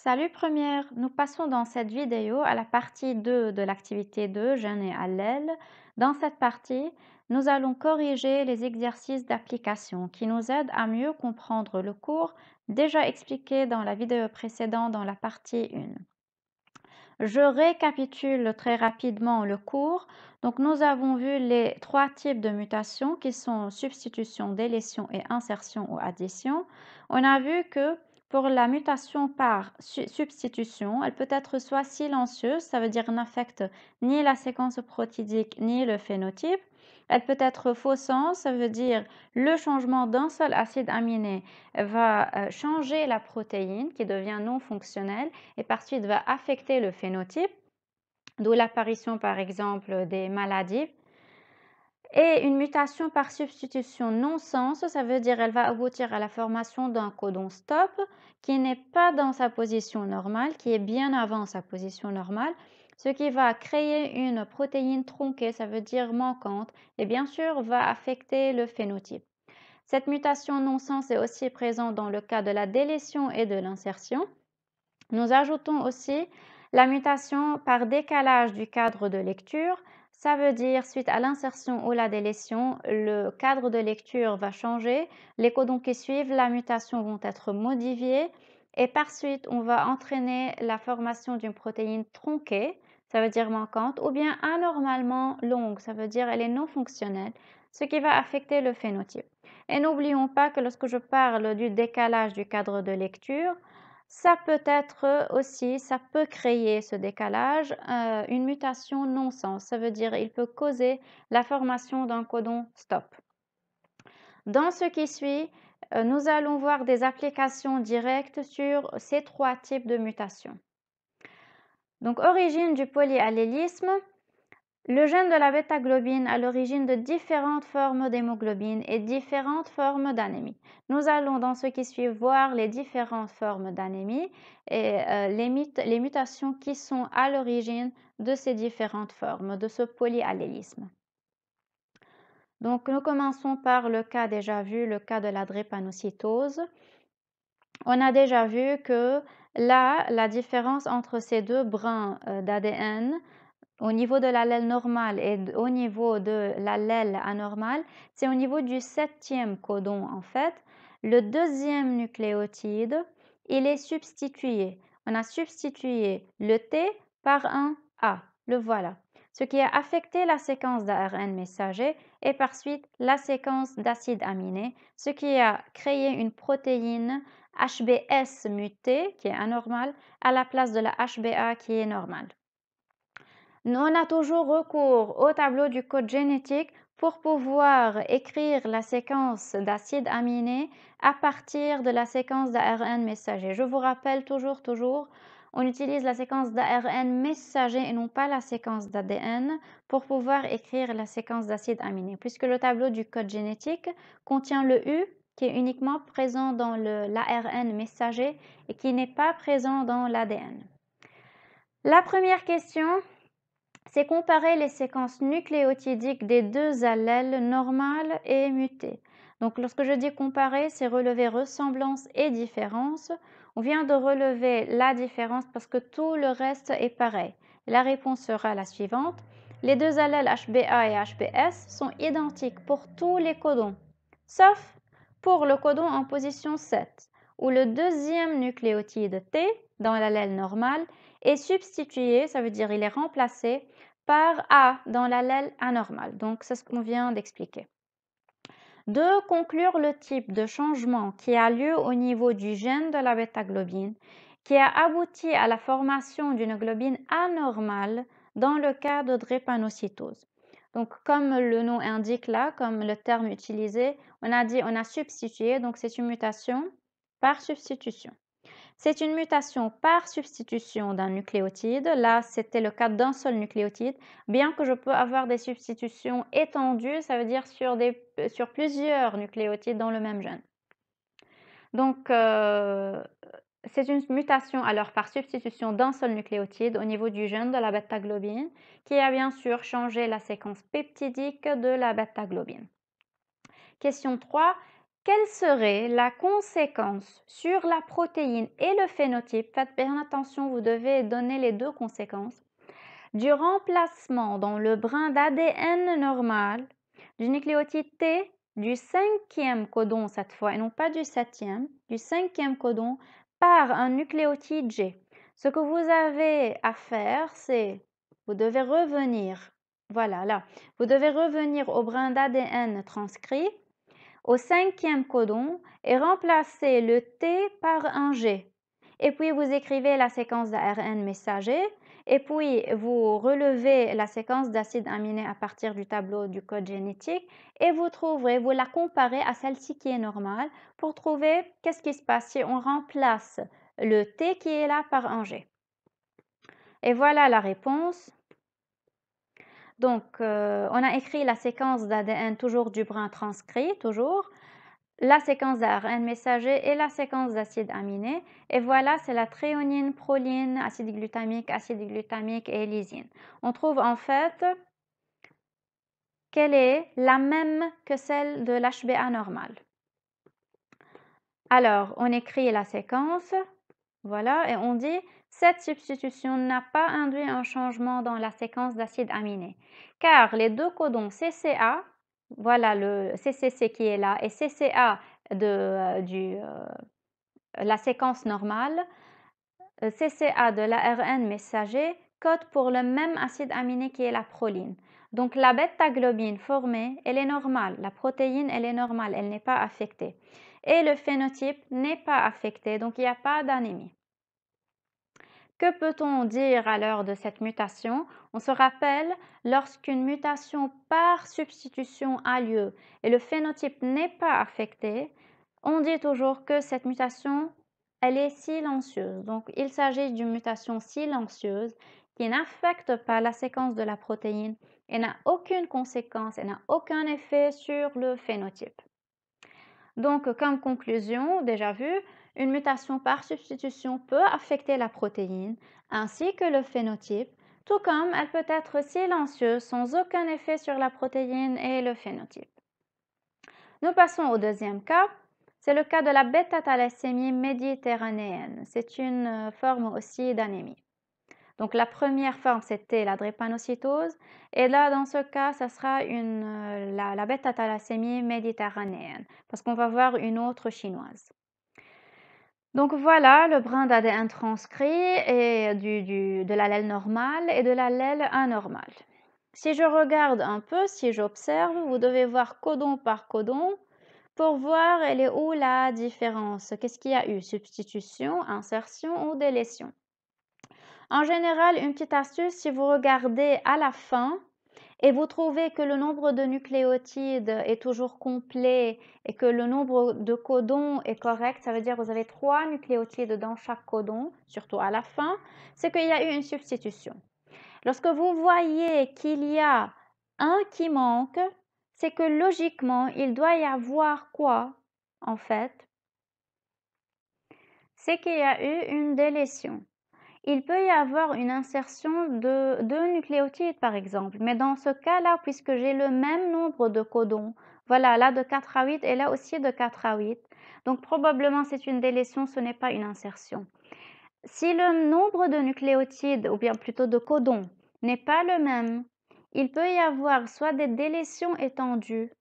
Salut première, nous passons dans cette vidéo à la partie 2 de l'activité 2, gènes et allèles. Dans cette partie, nous allons corriger les exercices d'application qui nous aident à mieux comprendre le cours déjà expliqué dans la vidéo précédente dans la partie 1. Je récapitule très rapidement le cours. Donc, nous avons vu les trois types de mutations qui sont substitution, délétion et insertion ou addition. On a vu que pour la mutation par substitution, elle peut être soit silencieuse, ça veut dire n'affecte ni la séquence protidique ni le phénotype. Elle peut être faussante, ça veut dire le changement d'un seul acide aminé va changer la protéine qui devient non fonctionnelle et par suite va affecter le phénotype, d'où l'apparition par exemple des maladies. Et une mutation par substitution non-sens, ça veut dire elle va aboutir à la formation d'un codon stop qui n'est pas dans sa position normale, qui est bien avant sa position normale, ce qui va créer une protéine tronquée, ça veut dire manquante, et bien sûr va affecter le phénotype. Cette mutation non-sens est aussi présente dans le cas de la délétion et de l'insertion. Nous ajoutons aussi la mutation par décalage du cadre de lecture. Ça veut dire, suite à l'insertion ou la délétion, le cadre de lecture va changer. Les codons qui suivent la mutation vont être modifiés et par suite, on va entraîner la formation d'une protéine tronquée, ça veut dire manquante, ou bien anormalement longue, ça veut dire elle est non fonctionnelle, ce qui va affecter le phénotype. Et n'oublions pas que lorsque je parle du décalage du cadre de lecture, ça peut être aussi, ça peut créer ce décalage, une mutation non-sens. Ça veut dire il peut causer la formation d'un codon stop. Dans ce qui suit, nous allons voir des applications directes sur ces trois types de mutations. Donc, origine du polyallélisme. Le gène de la bêta-globine a l'origine de différentes formes d'hémoglobine et différentes formes d'anémie. Nous allons dans ce qui suit voir les différentes formes d'anémie et les mutations qui sont à l'origine de ces différentes formes, de ce polyallélisme. Donc, nous commençons par le cas déjà vu, le cas de la drépanocytose. On a déjà vu que là, la différence entre ces deux brins d'ADN au niveau de l'allèle normal et au niveau de l'allèle anormal, c'est au niveau du septième codon en fait. Le deuxième nucléotide, il est substitué. On a substitué le T par un A, le voilà. Ce qui a affecté la séquence d'ARN messager et par suite la séquence d'acides aminés, ce qui a créé une protéine HBS mutée qui est anormale à la place de la HBA qui est normale. On a toujours recours au tableau du code génétique pour pouvoir écrire la séquence d'acides aminés à partir de la séquence d'ARN messager. Je vous rappelle toujours, on utilise la séquence d'ARN messager et non pas la séquence d'ADN pour pouvoir écrire la séquence d'acides aminés, puisque le tableau du code génétique contient le U qui est uniquement présent dans l'ARN messager et qui n'est pas présent dans l'ADN. La première question, c'est comparer les séquences nucléotidiques des deux allèles normales et mutées. Donc, lorsque je dis comparer, c'est relever ressemblance et différence. On vient de relever la différence parce que tout le reste est pareil. La réponse sera la suivante. Les deux allèles HBA et HBS sont identiques pour tous les codons, sauf pour le codon en position 7, où le deuxième nucléotide T dans l'allèle normal est substitué, ça veut dire il est remplacé par A dans l'allèle anormal. Donc, c'est ce qu'on vient d'expliquer. De conclure le type de changement qui a lieu au niveau du gène de la bêta-globine, qui a abouti à la formation d'une globine anormale dans le cas de drépanocytose. Donc, comme le nom indique là, comme le terme utilisé, on a dit on a substitué, donc c'est une mutation par substitution. C'est une mutation par substitution d'un nucléotide. Là, c'était le cas d'un seul nucléotide, bien que je peux avoir des substitutions étendues, ça veut dire sur plusieurs nucléotides dans le même gène. Donc, c'est une mutation alors par substitution d'un seul nucléotide au niveau du gène de la bêta-globine qui a bien sûr changé la séquence peptidique de la bêta-globine. Question 3. quelle serait la conséquence sur la protéine et le phénotype? Faites bien attention, vous devez donner les deux conséquences. Du remplacement dans le brin d'ADN normal du nucléotide T du 5e codon cette fois, et non pas du 7e, du 5e codon par un nucléotide G. Ce que vous avez à faire, c'est, vous devez revenir, voilà là, vous devez revenir au brin d'ADN transcrit, au 5e codon, et remplacer le T par un G. Et puis vous écrivez la séquence d'ARN messager, et puis vous relevez la séquence d'acides aminés à partir du tableau du code génétique, et vous trouverez, vous la comparez à celle-ci qui est normale pour trouver qu'est-ce qui se passe si on remplace le T qui est là par un G. Et voilà la réponse. Donc, on a écrit la séquence d'ADN toujours du brin transcrit, toujours, la séquence d'ARN messager et la séquence d'acides aminés. Et voilà, c'est la thréonine, proline, acide glutamique et lysine. On trouve en fait qu'elle est la même que celle de l'HbA normal. Alors, on écrit la séquence, voilà, et on dit cette substitution n'a pas induit un changement dans la séquence d'acides aminés, car les deux codons CCA, voilà le CCC qui est là, et CCA de la séquence normale, CCA de l'ARN messager, code pour le même acide aminé qui est la proline. Donc la bêta-globine formée, elle est normale, la protéine, elle est normale, elle n'est pas affectée. Et le phénotype n'est pas affecté, donc il n'y a pas d'anémie. Que peut-on dire à l'heure de cette mutation? On se rappelle, lorsqu'une mutation par substitution a lieu et le phénotype n'est pas affecté, on dit toujours que cette mutation, elle est silencieuse. Donc, il s'agit d'une mutation silencieuse qui n'affecte pas la séquence de la protéine et n'a aucune conséquence et n'a aucun effet sur le phénotype. Donc, comme conclusion, déjà vu, une mutation par substitution peut affecter la protéine ainsi que le phénotype, tout comme elle peut être silencieuse sans aucun effet sur la protéine et le phénotype. Nous passons au deuxième cas. C'est le cas de la bêta-thalassémie méditerranéenne. C'est une forme aussi d'anémie. Donc la première forme, c'était la drépanocytose. Et là, dans ce cas, ça sera la bêta-thalassémie méditerranéenne, parce qu'on va voir une autre chinoise. Donc voilà le brin d'ADN transcrit et de l'allèle normal et de l'allèle anormal. Si je regarde un peu, si j'observe, vous devez voir codon par codon pour voir elle est où la différence. Qu'est-ce qu'il y a eu? Substitution, insertion ou délétion? En général, une petite astuce, si vous regardez à la fin et vous trouvez que le nombre de nucléotides est toujours complet et que le nombre de codons est correct, ça veut dire que vous avez 3 nucléotides dans chaque codon, surtout à la fin, c'est qu'il y a eu une substitution. Lorsque vous voyez qu'il y a un qui manque, c'est que logiquement, il doit y avoir quoi en fait? C'est qu'il y a eu une délétion. Il peut y avoir une insertion de 2 nucléotides par exemple, mais dans ce cas-là, puisque j'ai le même nombre de codons, voilà, là de 4 à 8 et là aussi de 4 à 8, donc probablement c'est une délétion, ce n'est pas une insertion. Si le nombre de nucléotides, ou bien plutôt de codons, n'est pas le même, il peut y avoir soit des délétions étendues,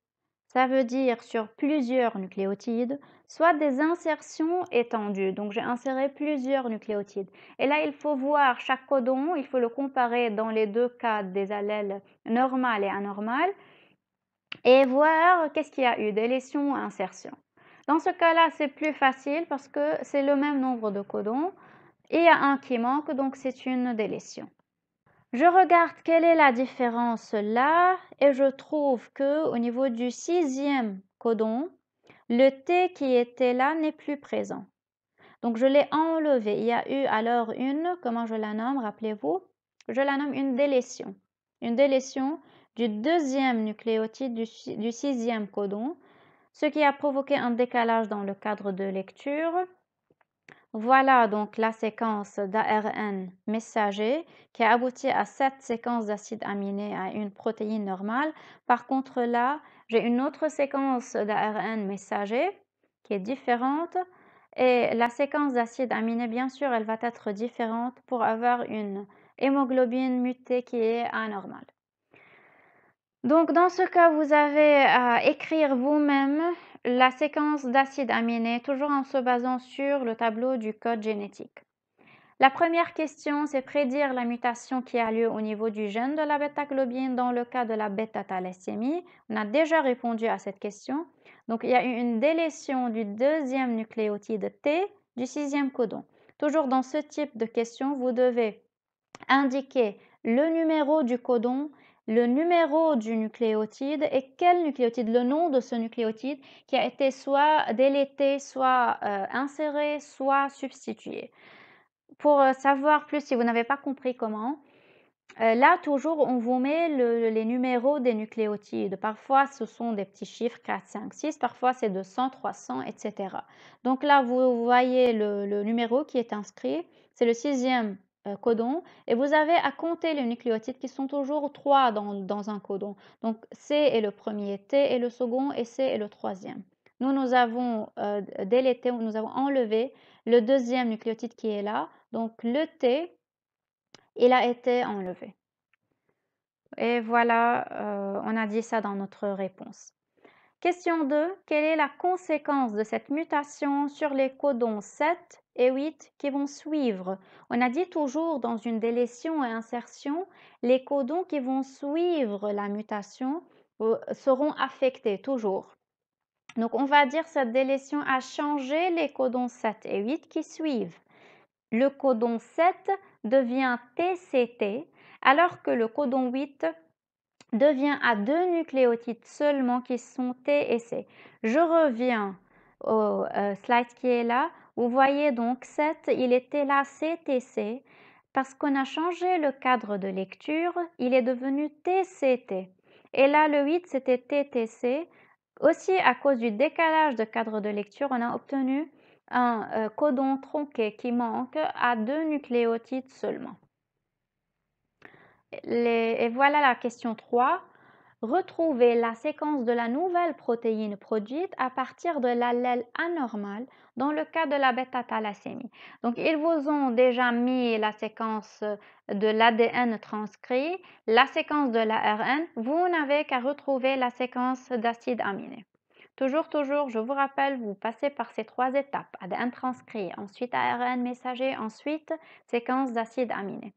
ça veut dire sur plusieurs nucléotides, soit des insertions étendues. Donc, j'ai inséré plusieurs nucléotides. Et là, il faut voir chaque codon, il faut le comparer dans les deux cas des allèles normales et anormales et voir qu'est-ce qu'il y a eu, délétion ou insertion. Dans ce cas-là, c'est plus facile parce que c'est le même nombre de codons. Et il y a un qui manque, donc c'est une délétion. Je regarde quelle est la différence là et je trouve que au niveau du 6e codon, le T qui était là n'est plus présent. Donc je l'ai enlevé. Il y a eu alors comment je la nomme, rappelez-vous? Je la nomme une délétion. Une délétion du 2e nucléotide du 6e codon, ce qui a provoqué un décalage dans le cadre de lecture. Voilà donc la séquence d'ARN messager qui a abouti à 7 séquences d'acides aminés à une protéine normale. Par contre là, j'ai une autre séquence d'ARN messager qui est différente et la séquence d'acides aminés, bien sûr, elle va être différente pour avoir une hémoglobine mutée qui est anormale. Donc, dans ce cas, vous avez à écrire vous-même la séquence d'acides aminés, toujours en se basant sur le tableau du code génétique. La première question, c'est prédire la mutation qui a lieu au niveau du gène de la bêta-globine dans le cas de la bêta-thalassémie. On a déjà répondu à cette question. Donc, il y a eu une délétion du deuxième nucléotide T du sixième codon. Toujours dans ce type de question, vous devez indiquer le numéro du codon, le numéro du nucléotide et quel nucléotide, le nom de ce nucléotide qui a été soit délété, soit inséré, soit substitué. Pour savoir plus, si vous n'avez pas compris comment, là toujours on vous met les numéros des nucléotides. Parfois ce sont des petits chiffres 4, 5, 6, parfois c'est 200, 300, etc. Donc là vous voyez le numéro qui est inscrit, c'est le sixième codon et vous avez à compter les nucléotides qui sont toujours 3 dans un codon. Donc C est le premier, T est le second et C est le troisième. Nous avons délété, nous avons enlevé le deuxième nucléotide qui est là, donc le T, il a été enlevé. Et voilà, on a dit ça dans notre réponse. Question 2. Quelle est la conséquence de cette mutation sur les codons 7 et 8 qui vont suivre? On a dit toujours dans une délétion et insertion, les codons qui vont suivre la mutation seront affectés toujours. Donc on va dire cette délétion a changé les codons 7 et 8 qui suivent. Le codon 7 devient TCT alors que le codon 8 devient à 2 nucléotides seulement qui sont T et C. Je reviens au slide qui est là. Vous voyez donc 7, il était là CTC. Parce qu'on a changé le cadre de lecture, il est devenu TCT. Et là, le 8, c'était TTC. Aussi, à cause du décalage de cadre de lecture, on a obtenu un codon tronqué qui manque à 2 nucléotides seulement. Et voilà la question 3. Retrouver la séquence de la nouvelle protéine produite à partir de l'allèle anormal dans le cas de la bêta-thalassémie. Donc, ils vous ont déjà mis la séquence de l'ADN transcrit, la séquence de l'ARN. Vous n'avez qu'à retrouver la séquence d'acides aminés. Toujours, je vous rappelle, vous passez par ces 3 étapes. ADN transcrit, ensuite ARN messager, ensuite séquence d'acides aminés.